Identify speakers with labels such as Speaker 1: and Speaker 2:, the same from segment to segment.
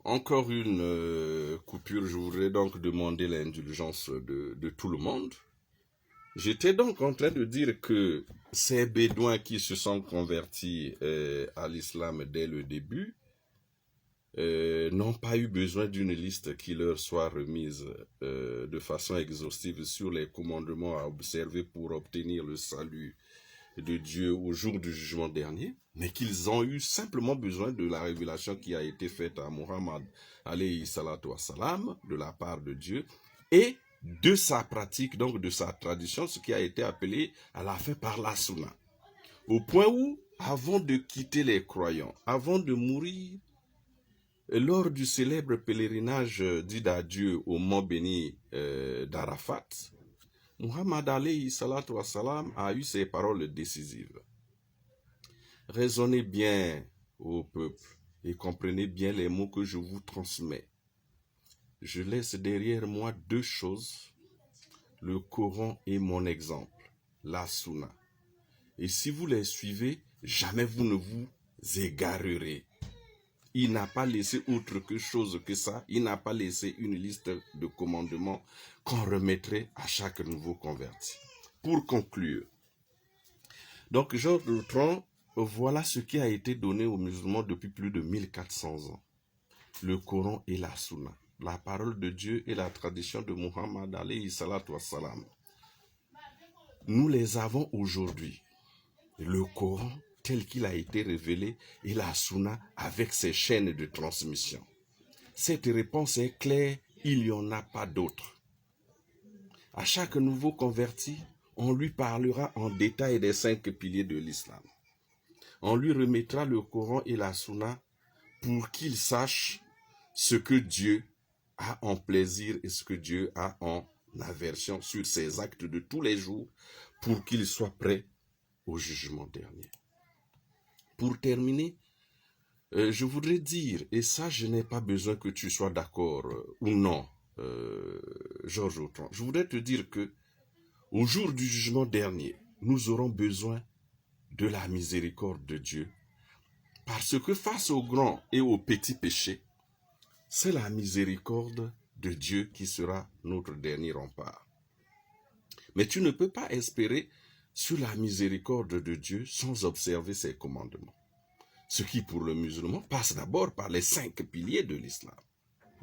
Speaker 1: Encore une coupure, je voudrais donc demander l'indulgence de tout le monde. J'étais donc en train de dire que ces Bédouins qui se sont convertis à l'islam dès le début n'ont pas eu besoin d'une liste qui leur soit remise de façon exhaustive sur les commandements à observer pour obtenir le salut de Dieu au jour du jugement dernier, mais qu'ils ont eu simplement besoin de la révélation qui a été faite à Muhammad alayhi salatu wassalam de la part de Dieu et de sa pratique, donc de sa tradition, ce qui a été appelé à la fin par la sunna. Au point où, avant de quitter les croyants, avant de mourir, lors du célèbre pèlerinage dit d'adieu au mont béni d'Arafat, Muhammad alayhi salatu wassalam a eu ces paroles décisives. Raisonnez bien, ô peuple, et comprenez bien les mots que je vous transmets. Je laisse derrière moi deux choses, le Coran et mon exemple, la Sunna. Et si vous les suivez, jamais vous ne vous égarerez. Il n'a pas laissé autre chose que ça. Il n'a pas laissé une liste de commandements qu'on remettrait à chaque nouveau converti. Pour conclure, donc Georges Lautran, voilà ce qui a été donné aux musulmans depuis plus de 1400 ans. Le Coran et la Sunna, la parole de Dieu et la tradition de Muhammad alayhi salatu wassalam. Nous les avons aujourd'hui. Le Coran tel qu'il a été révélé et la Sunna avec ses chaînes de transmission. Cette réponse est claire, il n'y en a pas d'autre. À chaque nouveau converti, on lui parlera en détail des 5 piliers de l'islam. On lui remettra le Coran et la Sunna pour qu'il sache ce que Dieu a en plaisir et ce que Dieu a en aversion sur ses actes de tous les jours pour qu'il soit prêt au jugement dernier. Pour terminer, je voudrais dire, et ça je n'ai pas besoin que tu sois d'accord ou non, Georges Lautran, je voudrais te dire que au jour du jugement dernier, nous aurons besoin de la miséricorde de Dieu, parce que face aux grands et aux petits péchés, c'est la miséricorde de Dieu qui sera notre dernier rempart. Mais tu ne peux pas espérer sur la miséricorde de Dieu sans observer ses commandements. Ce qui pour le musulman passe d'abord par les 5 piliers de l'islam.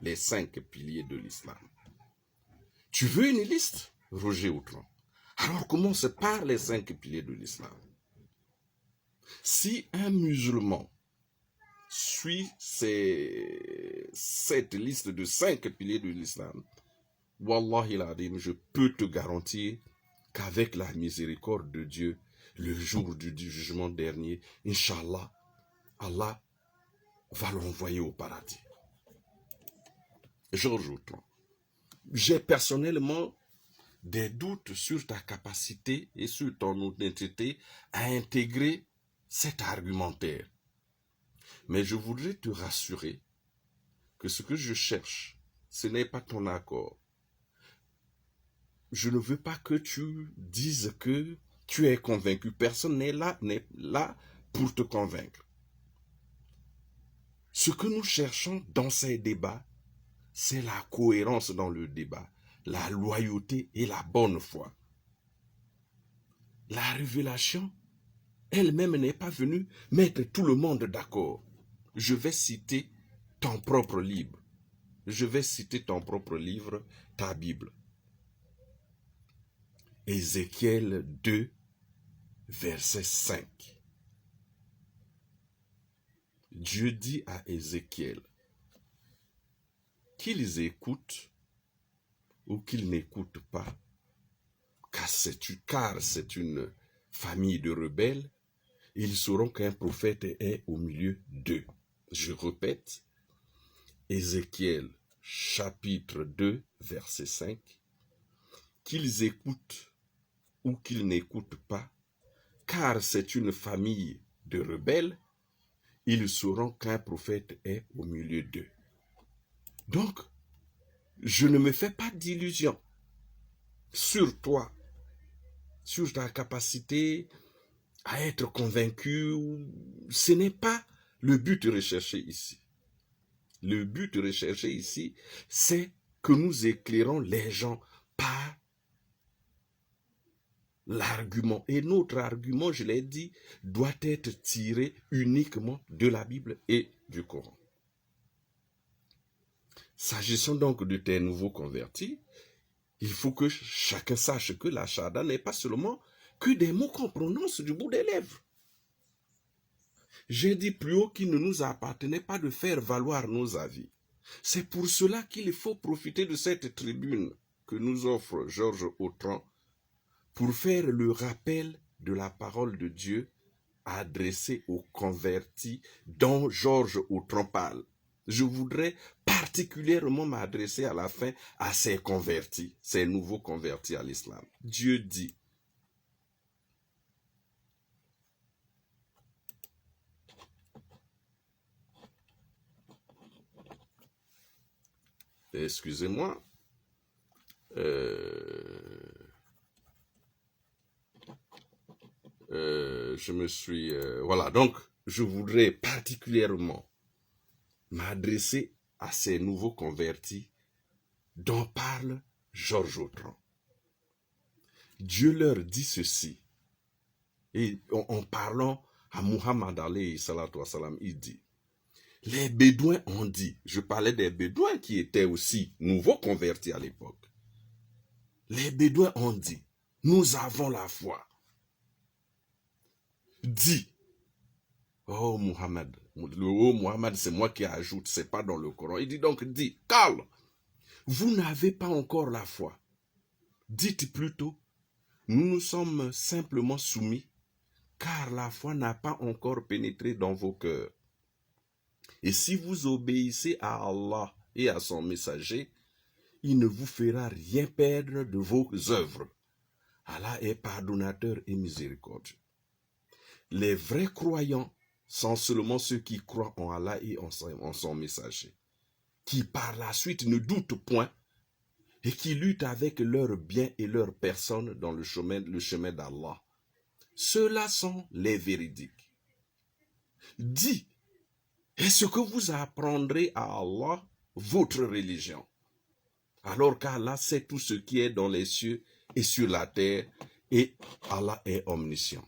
Speaker 1: Les 5 piliers de l'islam. Tu veux une liste, Roger Lautran? Alors commence par les 5 piliers de l'islam. Si un musulman suit cette liste de 5 piliers de l'islam, Wallahi l'adim, je peux te garantir qu'avec la miséricorde de Dieu, le jour du jugement dernier, Inch'Allah, Allah va l'envoyer au paradis. Georges Lautran, j'ai personnellement des doutes sur ta capacité et sur ton honnêteté à intégrer cet argumentaire. Mais je voudrais te rassurer que ce que je cherche, ce n'est pas ton accord. Je ne veux pas que tu dises que tu es convaincu. Personne n'est là pour te convaincre. Ce que nous cherchons dans ces débats, c'est la cohérence dans le débat, la loyauté et la bonne foi. La révélation elle-même n'est pas venue mettre tout le monde d'accord. Je vais citer ton propre livre. Je vais citer ton propre livre, ta Bible. Ézéchiel 2, verset 5. Dieu dit à Ézéchiel qu'ils écoutent ou qu'ils n'écoutent pas, car c'est une famille de rebelles, ils sauront qu'un prophète est au milieu d'eux. Je répète, Ézéchiel chapitre 2, verset 5, qu'ils écoutent ou qu'ils n'écoutent pas, car c'est une famille de rebelles, ils sauront qu'un prophète est au milieu d'eux. Donc, je ne me fais pas d'illusions sur toi, sur ta capacité à être convaincu. Ce n'est pas le but recherché ici. Le but recherché ici, c'est que nous éclairons les gens par l'argument. Et notre argument, je l'ai dit, doit être tiré uniquement de la Bible et du Coran. S'agissant donc de tes nouveaux convertis, il faut que chacun sache que la Shahada n'est pas seulement que des mots qu'on prononce du bout des lèvres. J'ai dit plus haut qu'il ne nous appartenait pas de faire valoir nos avis. C'est pour cela qu'il faut profiter de cette tribune que nous offre Georges Autran pour faire le rappel de la parole de Dieu adressée aux convertis dont Georges Autran parle. Je voudrais particulièrement m'adresser à la fin à ces convertis, ces nouveaux convertis à l'islam. Dieu dit, excusez-moi, je me suis... voilà, donc je voudrais particulièrement m'adresser à ces nouveaux convertis dont parle Georges Autran. Dieu leur dit ceci, et en parlant à Muhammad alayhi salatu wassalam, il dit, les Bédouins ont dit, je parlais des Bédouins qui étaient aussi nouveaux convertis à l'époque, les Bédouins ont dit, nous avons la foi. Dis, oh Muhammad, le oh Muhammad c'est moi qui ajoute, c'est pas dans le Coran. Il dit donc, dis, Karl, vous n'avez pas encore la foi. Dites plutôt, nous nous sommes simplement soumis, car la foi n'a pas encore pénétré dans vos cœurs. Et si vous obéissez à Allah et à son messager, il ne vous fera rien perdre de vos œuvres. Allah est pardonnateur et miséricordieux. Les vrais croyants sont seulement ceux qui croient en Allah et en son messager, qui par la suite ne doutent point et qui luttent avec leurs biens et leurs personnes dans le chemin d'Allah. Ceux-là sont les véridiques. Dis, est-ce que vous apprendrez à Allah votre religion, alors qu'Allah sait tout ce qui est dans les cieux et sur la terre, et Allah est omniscient.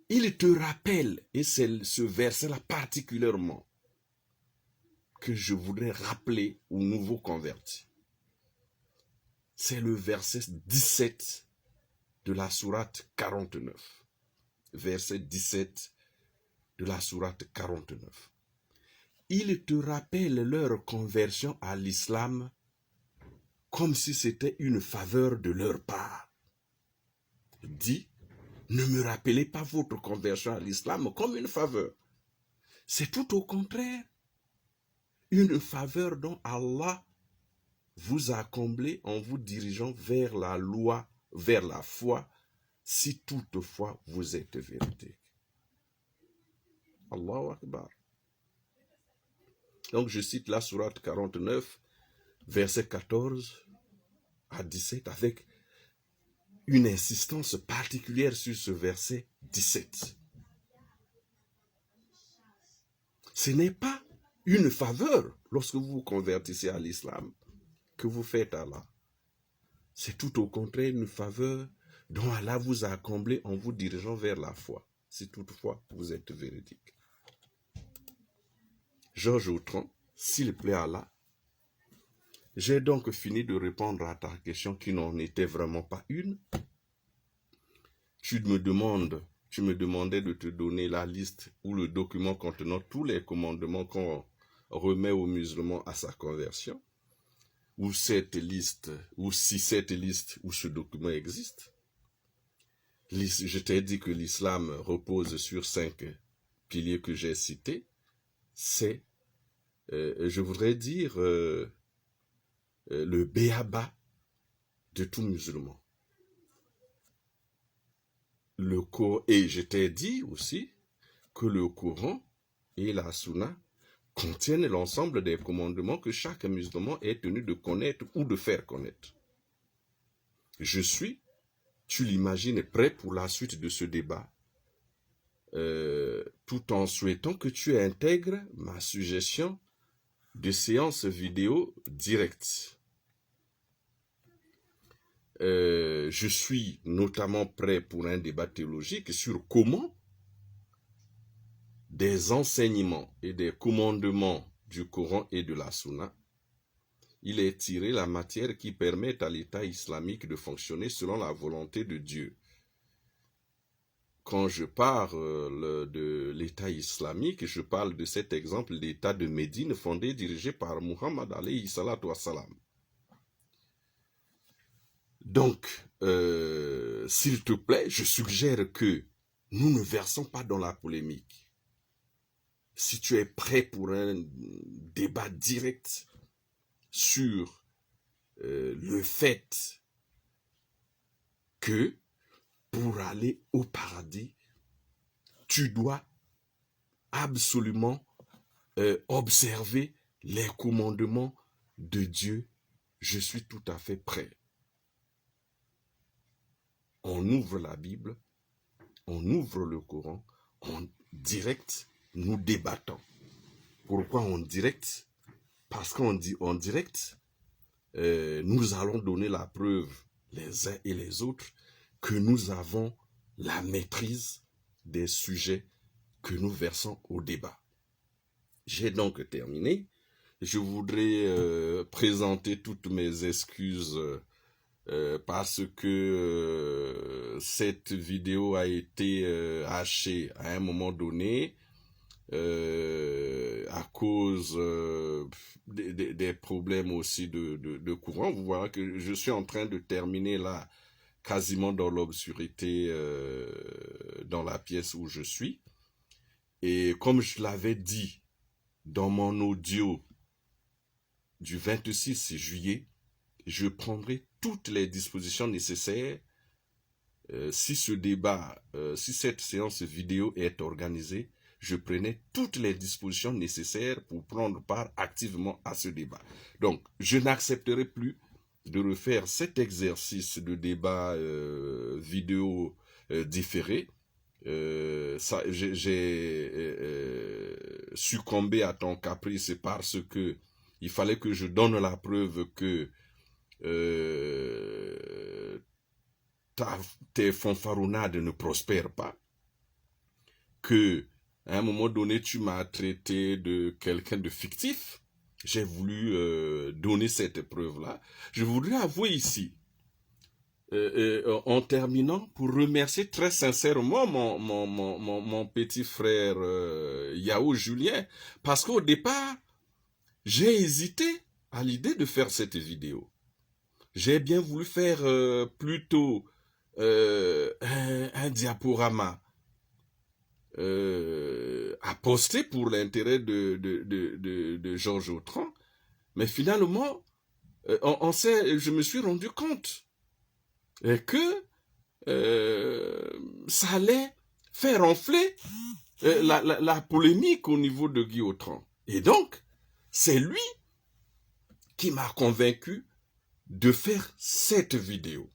Speaker 1: Il te rappelle, et c'est ce verset-là particulièrement, que je voudrais rappeler aux nouveaux convertis. C'est le verset 17 de la sourate 49. Verset 17 de la sourate 49. Il te rappelle leur conversion à l'islam comme si c'était une faveur de leur part. Dis, ne me rappelez pas votre conversion à l'islam comme une faveur. C'est tout au contraire une faveur dont Allah vous a comblé en vous dirigeant vers la loi, vers la foi, si toutefois vous êtes véridique. Allahu Akbar. Donc je cite la sourate 49, verset 14 à 17, avec une insistance particulière sur ce verset 17. Ce n'est pas une faveur lorsque vous vous convertissez à l'islam que vous faites à Allah. C'est tout au contraire une faveur dont Allah vous a comblé en vous dirigeant vers la foi, si toutefois vous êtes véridique. Georges Autran, s'il plaît à Allah, j'ai donc fini de répondre à ta question qui n'en était vraiment pas une. Tu me demandais de te donner la liste ou le document contenant tous les commandements qu'on remet aux musulmans à sa conversion, ou cette liste, ou si cette liste ou ce document existe. Je t'ai dit que l'islam repose sur 5 piliers que j'ai cités. C'est, je voudrais dire, le béaba de tout musulman. Et je t'ai dit aussi que le Coran et la Sunna contiennent l'ensemble des commandements que chaque musulman est tenu de connaître ou de faire connaître. Je suis, tu l'imagines, prêt pour la suite de ce débat tout en souhaitant que tu intègres ma suggestion de séance vidéo directe. Je suis notamment prêt pour un débat théologique sur comment des enseignements et des commandements du Coran et de la Sunna, il est tiré la matière qui permet à l'État islamique de fonctionner selon la volonté de Dieu. Quand je parle de l'État islamique, je parle de cet exemple d'État de Médine fondé, dirigé par Muhammad alayhi salatu wassalam. Donc, s'il te plaît, je suggère que nous ne versons pas dans la polémique. Si tu es prêt pour un débat direct sur le fait que pour aller au paradis, tu dois absolument observer les commandements de Dieu, je suis tout à fait prêt. On ouvre la Bible, on ouvre le Coran, en direct, nous débattons. Pourquoi en direct? Parce qu'en direct, nous allons donner la preuve, les uns et les autres, que nous avons la maîtrise des sujets que nous versons au débat. J'ai donc terminé. Je voudrais présenter toutes mes excuses parce que cette vidéo a été hachée à un moment donné à cause des problèmes aussi de courant. Vous voyez que je suis en train de terminer là, quasiment dans l'obscurité dans la pièce où je suis. Et comme je l'avais dit dans mon audio du 26 juillet, je prendrai toutes les dispositions nécessaires si ce débat, si cette séance vidéo est organisée, je prenais toutes les dispositions nécessaires pour prendre part activement à ce débat. Donc, je n'accepterai plus de refaire cet exercice de débat vidéo différé. J'ai succombé à ton caprice parce que il fallait que je donne la preuve que tes fanfaronnades ne prospèrent pas, que à un moment donné tu m'as traité de quelqu'un de fictif. J'ai voulu donner cette preuve-là. Je voudrais avouer ici, en terminant, pour remercier très sincèrement mon petit frère Yao Julien, parce qu'au départ, j'ai hésité à l'idée de faire cette vidéo. J'ai bien voulu faire plutôt un diaporama à poster pour l'intérêt de Georges Autran, mais finalement, je me suis rendu compte que ça allait faire enfler la polémique au niveau de Guy Autran. Et donc, c'est lui qui m'a convaincu de faire cette vidéo.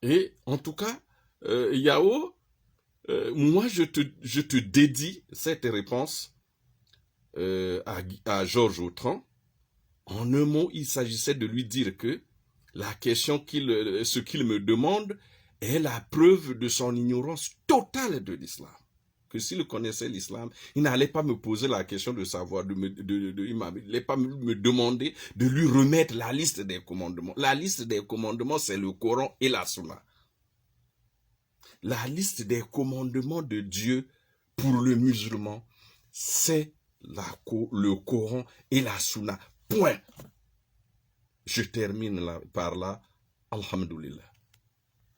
Speaker 1: Et en tout cas, Yao, moi je te dédie cette réponse à Georges Autran. En un mot, il s'agissait de lui dire que la question ce qu'il me demande est la preuve de son ignorance totale de l'islam. Que s'il connaissait l'islam, il n'allait pas me poser la question de savoir, il n'allait pas me demander de lui remettre la liste des commandements. La liste des commandements, c'est le Coran et la Sunna. La liste des commandements de Dieu pour le musulman, c'est le Coran et la Sunna. Point. Je termine par là. Alhamdulillah.